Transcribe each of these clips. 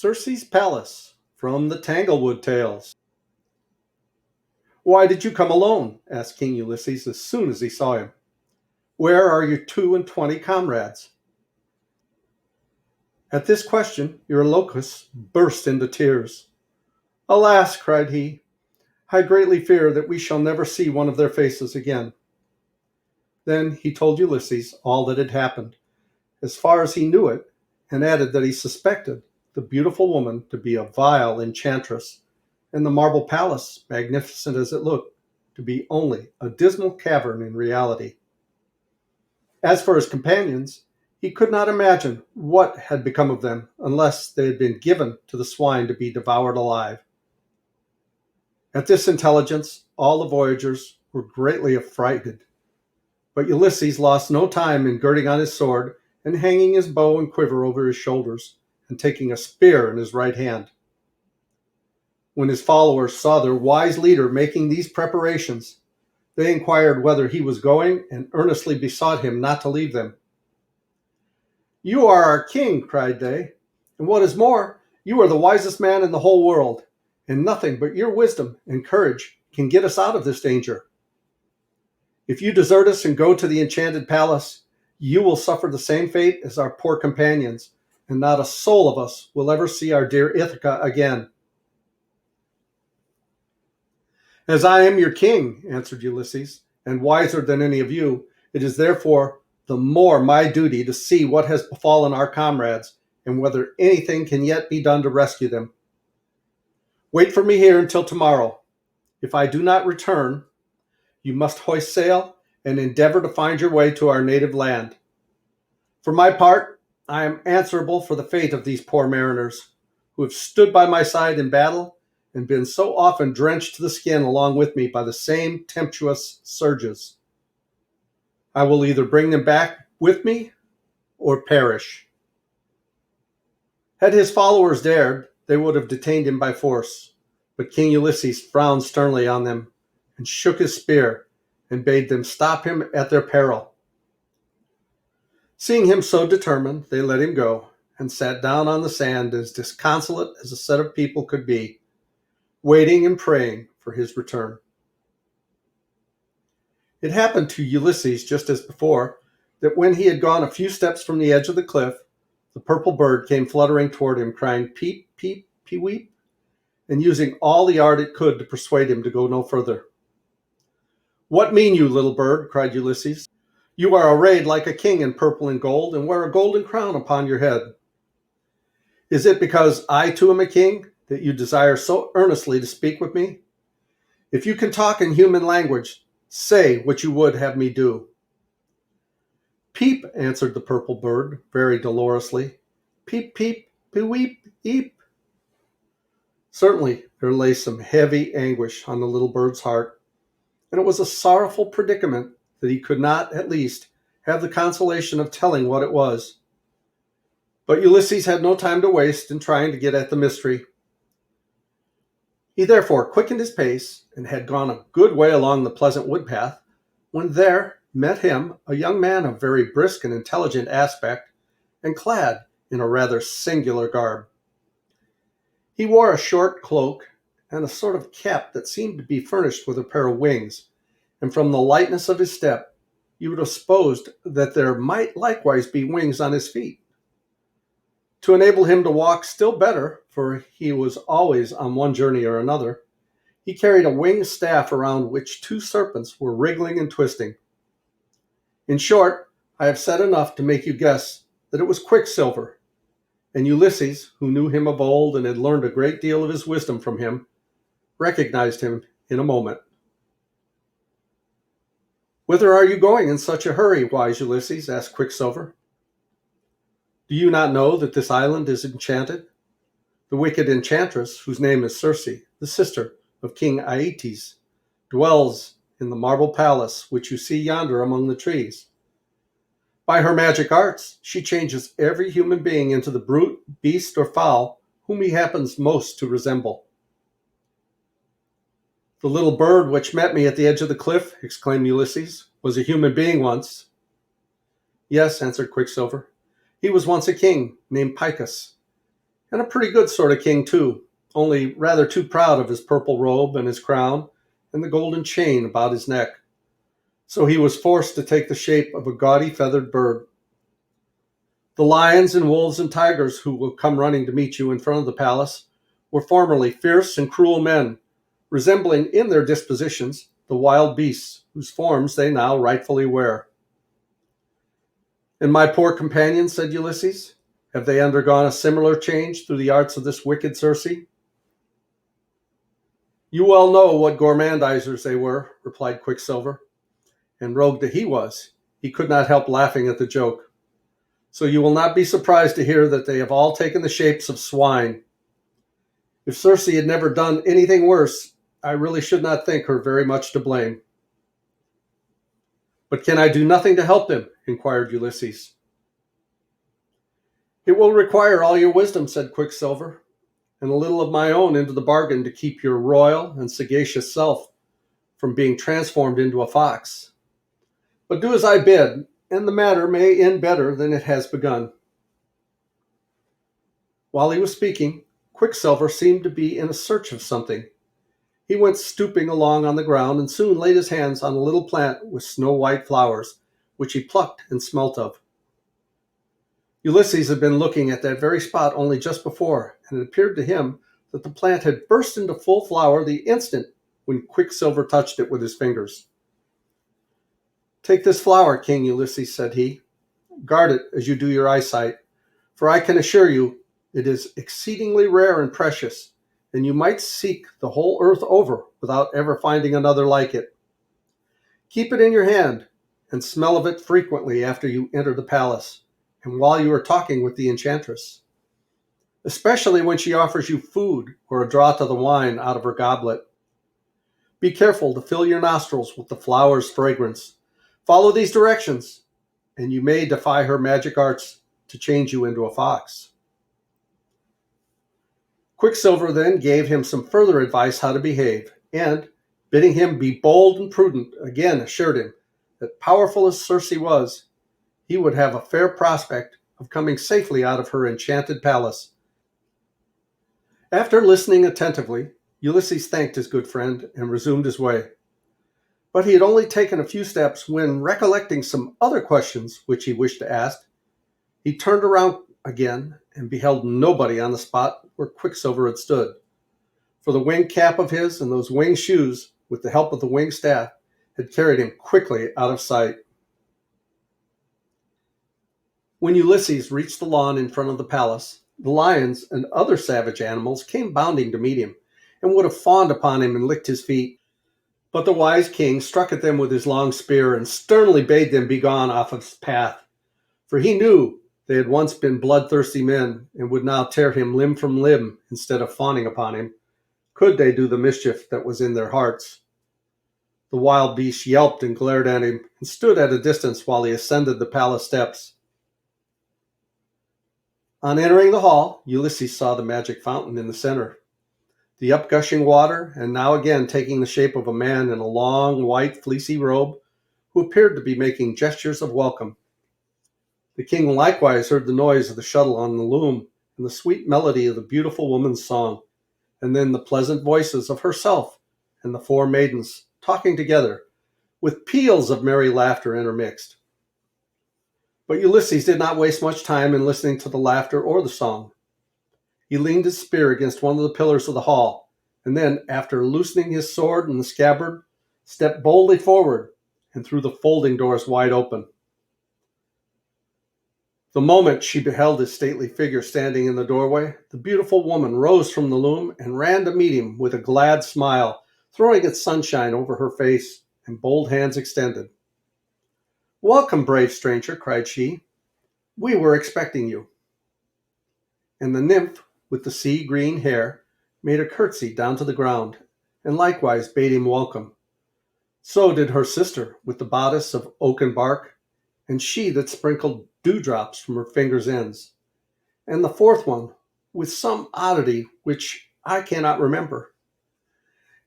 Circe's Palace from the Tanglewood Tales. Why did you come alone? Asked King Ulysses as soon as he saw him. Where are your 22 comrades? At this question, Eurylochus burst into tears. Alas, cried he, I greatly fear that we shall never see one of their faces again. Then he told Ulysses all that had happened, as far as he knew it, and added that he suspected the beautiful woman to be a vile enchantress, and the marble palace, magnificent as it looked, to be only a dismal cavern in reality. As for his companions, he could not imagine what had become of them unless they had been given to the swine to be devoured alive. At this intelligence, all the voyagers were greatly affrighted, but Ulysses lost no time in girding on his sword and hanging his bow and quiver over his shoulders and taking a spear in his right hand. When his followers saw their wise leader making these preparations, they inquired whether he was going and earnestly besought him not to leave them. You are our king, cried they, and what is more, you are the wisest man in the whole world, and nothing but your wisdom and courage can get us out of this danger. If you desert us and go to the enchanted palace, you will suffer the same fate as our poor companions, and not a soul of us will ever see our dear Ithaca again. As I am your king, answered Ulysses, and wiser than any of you, it is therefore the more my duty to see what has befallen our comrades, and whether anything can yet be done to rescue them. Wait for me here until tomorrow. If I do not return, you must hoist sail and endeavor to find your way to our native land. For my part, I am answerable for the fate of these poor mariners, who have stood by my side in battle and been so often drenched to the skin along with me by the same tempestuous surges. I will either bring them back with me or perish. Had his followers dared, they would have detained him by force, but King Ulysses frowned sternly on them and shook his spear and bade them stop him at their peril. Seeing him so determined, they let him go and sat down on the sand as disconsolate as a set of people could be, waiting and praying for his return. It happened to Ulysses just as before, that when he had gone a few steps from the edge of the cliff, the purple bird came fluttering toward him, crying peep, peep, pee-weep, and using all the art it could to persuade him to go no further. What mean you, little bird? Cried Ulysses. You are arrayed like a king in purple and gold, and wear a golden crown upon your head. Is it because I too am a king that you desire so earnestly to speak with me? If you can talk in human language, say what you would have me do. Peep, answered the purple bird, very dolorously. Peep, peep, pee-weep, eep. Certainly there lay some heavy anguish on the little bird's heart, and it was a sorrowful predicament that he could not, at least, have the consolation of telling what it was. But Ulysses had no time to waste in trying to get at the mystery. He therefore quickened his pace and had gone a good way along the pleasant wood path, when there met him a young man of very brisk and intelligent aspect, and clad in a rather singular garb. He wore a short cloak and a sort of cap that seemed to be furnished with a pair of wings, and from the lightness of his step, you would have supposed that there might likewise be wings on his feet. To enable him to walk still better, for he was always on one journey or another, he carried a winged staff around which 2 serpents were wriggling and twisting. In short, I have said enough to make you guess that it was Quicksilver, and Ulysses, who knew him of old and had learned a great deal of his wisdom from him, recognized him in a moment. Whither are you going in such a hurry, wise Ulysses? Asked Quicksilver. Do you not know that this island is enchanted? The wicked enchantress, whose name is Circe, the sister of King Aeetes, dwells in the marble palace which you see yonder among the trees. By her magic arts, she changes every human being into the brute, beast, or fowl whom he happens most to resemble. The little bird which met me at the edge of the cliff, exclaimed Ulysses, was a human being once. Yes, answered Quicksilver. He was once a king named Picus, and a pretty good sort of king, too, only rather too proud of his purple robe and his crown and the golden chain about his neck. So he was forced to take the shape of a gaudy feathered bird. The lions and wolves and tigers who will come running to meet you in front of the palace were formerly fierce and cruel men, resembling in their dispositions the wild beasts whose forms they now rightfully wear. And my poor companions, said Ulysses, have they undergone a similar change through the arts of this wicked Circe? You well know what gormandizers they were, replied Quicksilver, and rogue that he was, he could not help laughing at the joke. So you will not be surprised to hear that they have all taken the shapes of swine. If Circe had never done anything worse, I really should not think her very much to blame. But can I do nothing to help them? Inquired Ulysses. It will require all your wisdom, said Quicksilver, and a little of my own into the bargain to keep your royal and sagacious self from being transformed into a fox. But do as I bid, and the matter may end better than it has begun. While he was speaking, Quicksilver seemed to be in a search of something. He went stooping along on the ground and soon laid his hands on a little plant with snow-white flowers, which he plucked and smelt of. Ulysses had been looking at that very spot only just before, and it appeared to him that the plant had burst into full flower the instant when Quicksilver touched it with his fingers. Take this flower, King Ulysses, said he. Guard it as you do your eyesight, for I can assure you it is exceedingly rare and precious, and you might seek the whole earth over without ever finding another like it. Keep it in your hand, and smell of it frequently after you enter the palace, and while you are talking with the enchantress, especially when she offers you food or a draught of the wine out of her goblet. Be careful to fill your nostrils with the flower's fragrance. Follow these directions, and you may defy her magic arts to change you into a fox. Quicksilver then gave him some further advice how to behave, and, bidding him be bold and prudent, again assured him that powerful as Circe was, he would have a fair prospect of coming safely out of her enchanted palace. After listening attentively, Ulysses thanked his good friend and resumed his way. But he had only taken a few steps when, recollecting some other questions which he wished to ask, he turned around again and beheld nobody on the spot where Quicksilver had stood. For the winged cap of his and those winged shoes, with the help of the winged staff, had carried him quickly out of sight. When Ulysses reached the lawn in front of the palace, the lions and other savage animals came bounding to meet him, and would have fawned upon him and licked his feet. But the wise king struck at them with his long spear and sternly bade them begone off of his path, for he knew they had once been bloodthirsty men and would now tear him limb from limb instead of fawning upon him, could they do the mischief that was in their hearts. The wild beast yelped and glared at him and stood at a distance while he ascended the palace steps. On entering the hall, Ulysses saw the magic fountain in the center, the upgushing water, and now again taking the shape of a man in a long, white, fleecy robe, who appeared to be making gestures of welcome. The king likewise heard the noise of the shuttle on the loom and the sweet melody of the beautiful woman's song, and then the pleasant voices of herself and the four maidens talking together, with peals of merry laughter intermixed. But Ulysses did not waste much time in listening to the laughter or the song. He leaned his spear against one of the pillars of the hall, and then, after loosening his sword in the scabbard, stepped boldly forward and threw the folding doors wide open. The moment she beheld his stately figure standing in the doorway, the beautiful woman rose from the loom and ran to meet him with a glad smile, throwing its sunshine over her face and bold hands extended. "Welcome, brave stranger," cried she. "We were expecting you." And the nymph with the sea-green hair made a curtsy down to the ground, and likewise bade him welcome. So did her sister with the bodice of oaken bark, and she that sprinkled dewdrops from her fingers' ends, and the fourth one with some oddity which I cannot remember.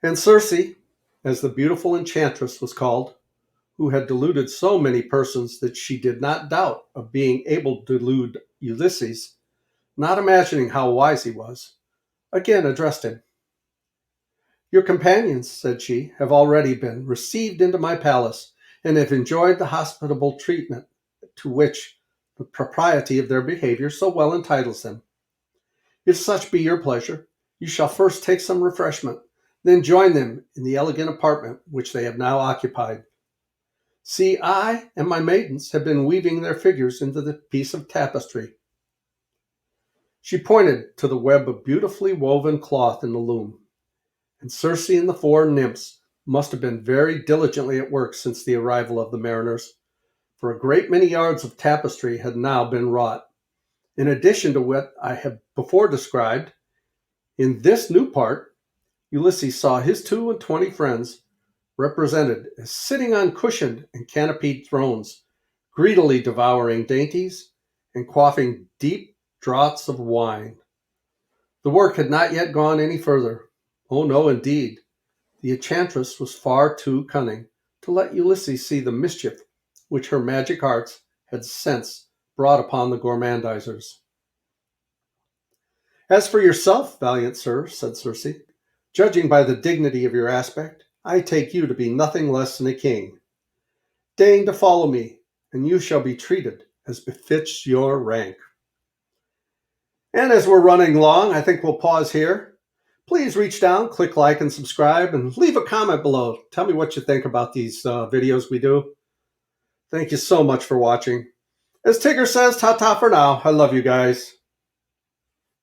And Circe, as the beautiful enchantress was called, who had deluded so many persons that she did not doubt of being able to delude Ulysses, not imagining how wise he was, again addressed him. "Your companions," said she, "have already been received into my palace, and have enjoyed the hospitable treatment to which the propriety of their behavior so well entitles them. If such be your pleasure, you shall first take some refreshment, then join them in the elegant apartment which they have now occupied. See, I and my maidens have been weaving their figures into the piece of tapestry." She pointed to the web of beautifully woven cloth in the loom, and Circe and the four nymphs must have been very diligently at work since the arrival of the mariners, for a great many yards of tapestry had now been wrought. In addition to what I have before described, in this new part, Ulysses saw his 22 friends represented as sitting on cushioned and canopied thrones, greedily devouring dainties and quaffing deep draughts of wine. The work had not yet gone any further. Oh no, indeed. The enchantress was far too cunning to let Ulysses see the mischief which her magic arts had since brought upon the gormandizers. "As for yourself, valiant sir," said Circe, "judging by the dignity of your aspect, I take you to be nothing less than a king. Deign to follow me, and you shall be treated as befits your rank." And as we're running long, I think we'll pause here. Please reach down, click like and subscribe, and leave a comment below. Tell me what you think about these videos we do. Thank you so much for watching. As Tigger says, ta-ta for now. I love you guys.